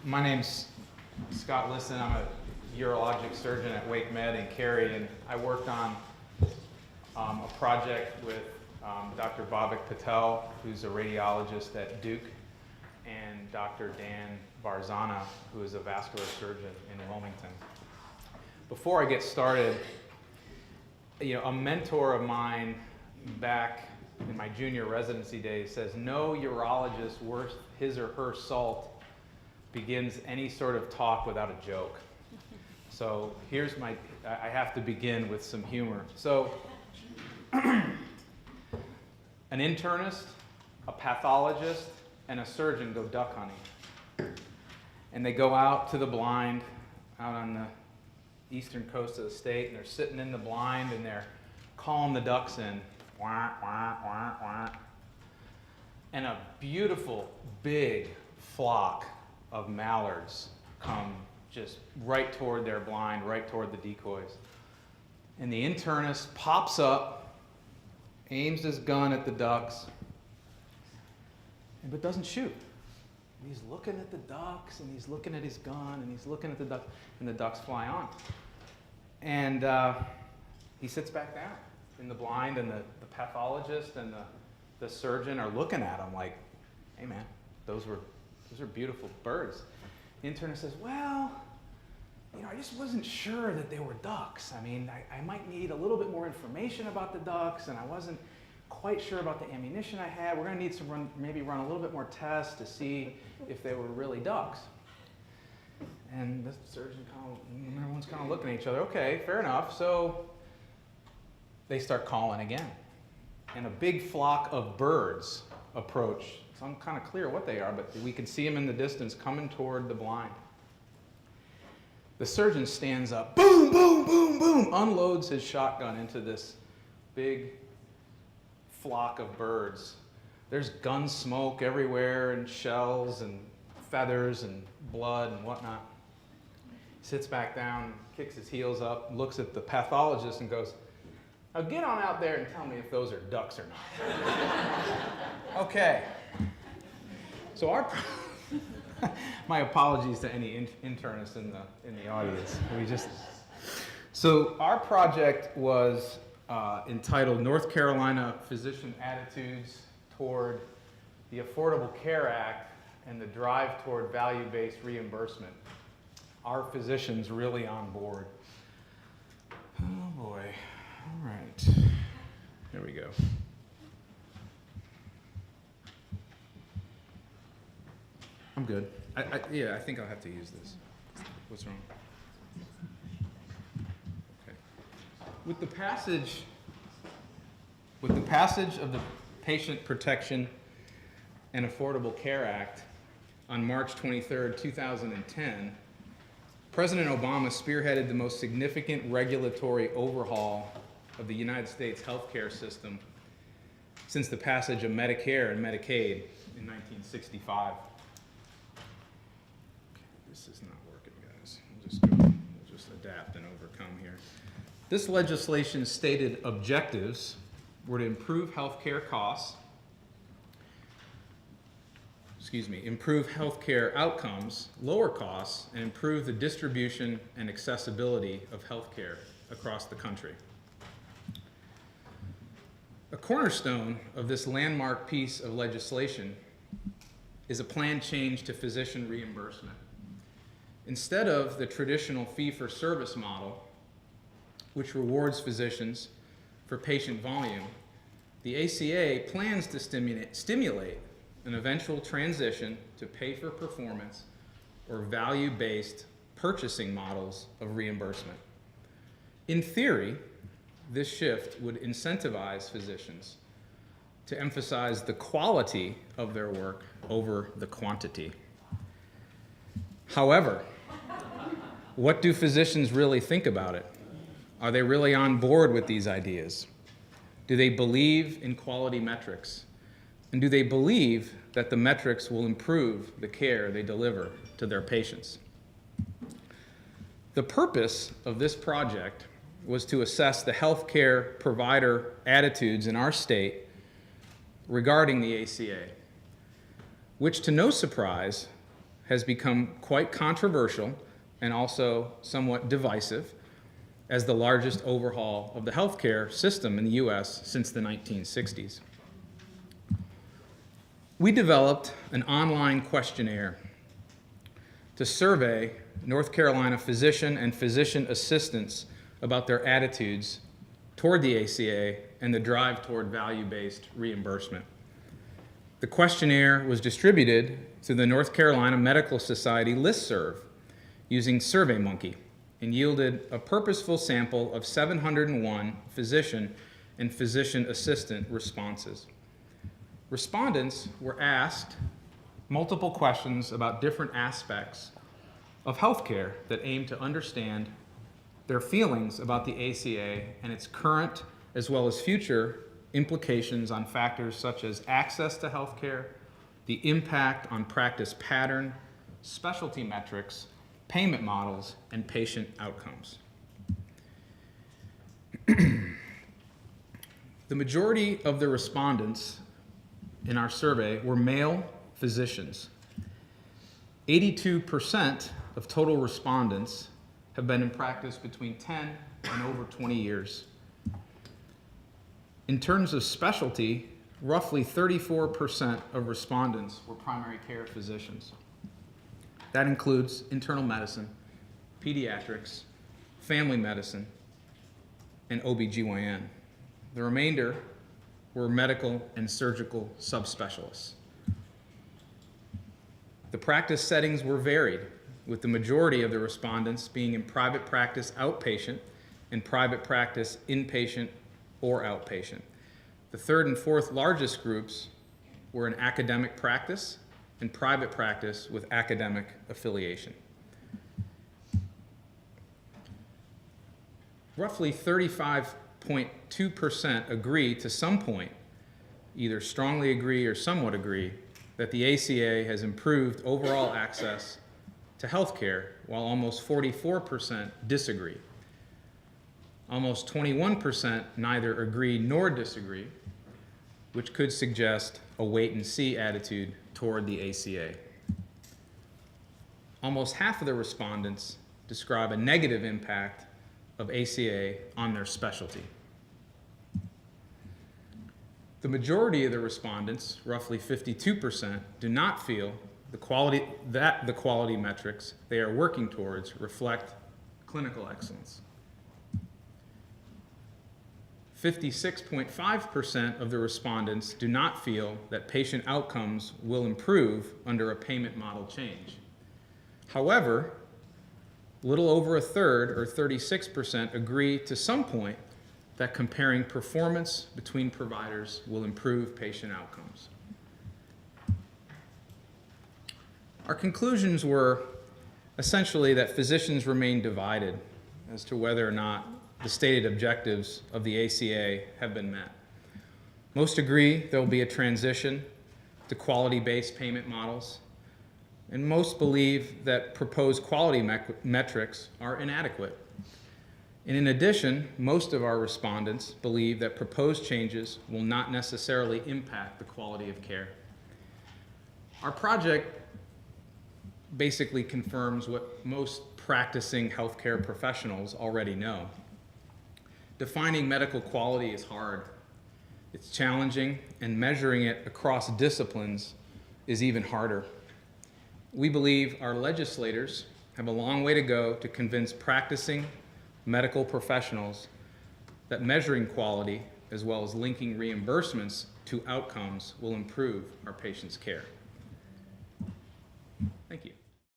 My name's Scott Lisson. I'm a urologic surgeon at Wake Med in Cary, and I worked on a project with Dr. Patel, who's a radiologist at Duke, and Dr. Dan Barzana, who is a vascular surgeon in Wilmington. Before I get started, a mentor of mine back in my junior residency days says, no urologist worth his or her salt begins any sort of talk without a joke. So I have to begin with some humor. So an internist, a pathologist, and a surgeon go duck hunting. And they go out to the blind, out on the eastern coast of the state, and they're sitting in the blind and they're calling the ducks in. Wah, wah, wah, wah. And a beautiful, big flock of mallards come just right toward their blind, right toward the decoys. And the internist pops up, aims his gun at the ducks, but doesn't shoot. He's looking at the ducks, and he's looking at his gun, and he's looking at the ducks, and the ducks fly on. And he sits back down in the blind, and the pathologist and the surgeon are looking at him like, hey man, those are beautiful birds. The internist says, well, I just wasn't sure that they were ducks. I mean, I might need a little bit more information about the ducks, and I wasn't quite sure about the ammunition I had. We're going to need to maybe run a little bit more tests to see if they were really ducks. And the surgeon everyone's kind of looking at each other. Okay, fair enough. So they start calling again. And a big flock of birds approach. It's kind of clear what they are, but we can see them in the distance coming toward the blind. The surgeon stands up, boom, boom, boom, boom, unloads his shotgun into this big flock of birds. There's gun smoke everywhere, and shells and feathers and blood and whatnot. He sits back down, kicks his heels up, looks at the pathologist and goes, now get on out there and tell me if those are ducks or not. Okay. So my apologies to any internists in the audience. So our project was entitled North Carolina Physician Attitudes Toward the Affordable Care Act and the Drive Toward Value-Based Reimbursement. Our physicians really on board. Oh boy. All right. Here we go. I'm good. I think I'll have to use this. What's wrong? Okay. With the passage of the Patient Protection and Affordable Care Act on March 23, 2010, President Obama spearheaded the most significant regulatory overhaul of the United States healthcare system since the passage of Medicare and Medicaid in 1965. This is not working, guys. We'll just adapt and overcome here. This legislation's stated objectives were to improve healthcare outcomes, lower costs, and improve the distribution and accessibility of healthcare across the country. A cornerstone of this landmark piece of legislation is a planned change to physician reimbursement. Instead of the traditional fee-for-service model, which rewards physicians for patient volume, the ACA plans to stimulate an eventual transition to pay-for-performance or value-based purchasing models of reimbursement. In theory, this shift would incentivize physicians to emphasize the quality of their work over the quantity. However, what do physicians really think about it? Are they really on board with these ideas? Do they believe in quality metrics? And do they believe that the metrics will improve the care they deliver to their patients? The purpose of this project was to assess the healthcare provider attitudes in our state regarding the ACA, which, to no surprise, has become quite controversial and also somewhat divisive as the largest overhaul of the healthcare system in the U.S. since the 1960s. We developed an online questionnaire to survey North Carolina physician and physician assistants about their attitudes toward the ACA and the drive toward value-based reimbursement. The questionnaire was distributed to the North Carolina Medical Society listserv using SurveyMonkey and yielded a purposeful sample of 701 physician and physician assistant responses. Respondents were asked multiple questions about different aspects of healthcare that aim to understand their feelings about the ACA and its current as well as future implications on factors such as access to healthcare, the impact on practice pattern, specialty metrics, payment models, and patient outcomes. The majority of the respondents in our survey were male physicians. 82% of total respondents have been in practice between 10 and over 20 years. In terms of specialty, roughly 34% of respondents were primary care physicians. That includes internal medicine, pediatrics, family medicine, and OBGYN. The remainder were medical and surgical subspecialists. The practice settings were varied, with the majority of the respondents being in private practice outpatient and private practice inpatient or outpatient. The third and fourth largest groups were in academic practice and private practice with academic affiliation. Roughly 35.2% agree to some point, either strongly agree or somewhat agree, that the ACA has improved overall access to healthcare, while almost 44% disagree. Almost 21% neither agree nor disagree, which could suggest a wait-and-see attitude toward the ACA. Almost half of the respondents describe a negative impact of ACA on their specialty. The majority of the respondents, roughly 52%, do not feel the quality metrics they are working towards reflect clinical excellence. 56.5% of the respondents do not feel that patient outcomes will improve under a payment model change. However, little over a third, or 36%, agree to some point that comparing performance between providers will improve patient outcomes. Our conclusions were essentially that physicians remain divided as to whether or not the stated objectives of the ACA have been met. Most agree there will be a transition to quality-based payment models, and most believe that proposed quality metrics are inadequate. And in addition, most of our respondents believe that proposed changes will not necessarily impact the quality of care. Our project basically confirms what most practicing healthcare professionals already know. Defining medical quality is hard. It's challenging, and measuring it across disciplines is even harder. We believe our legislators have a long way to go to convince practicing medical professionals that measuring quality, as well as linking reimbursements to outcomes, will improve our patients' care. Thank you.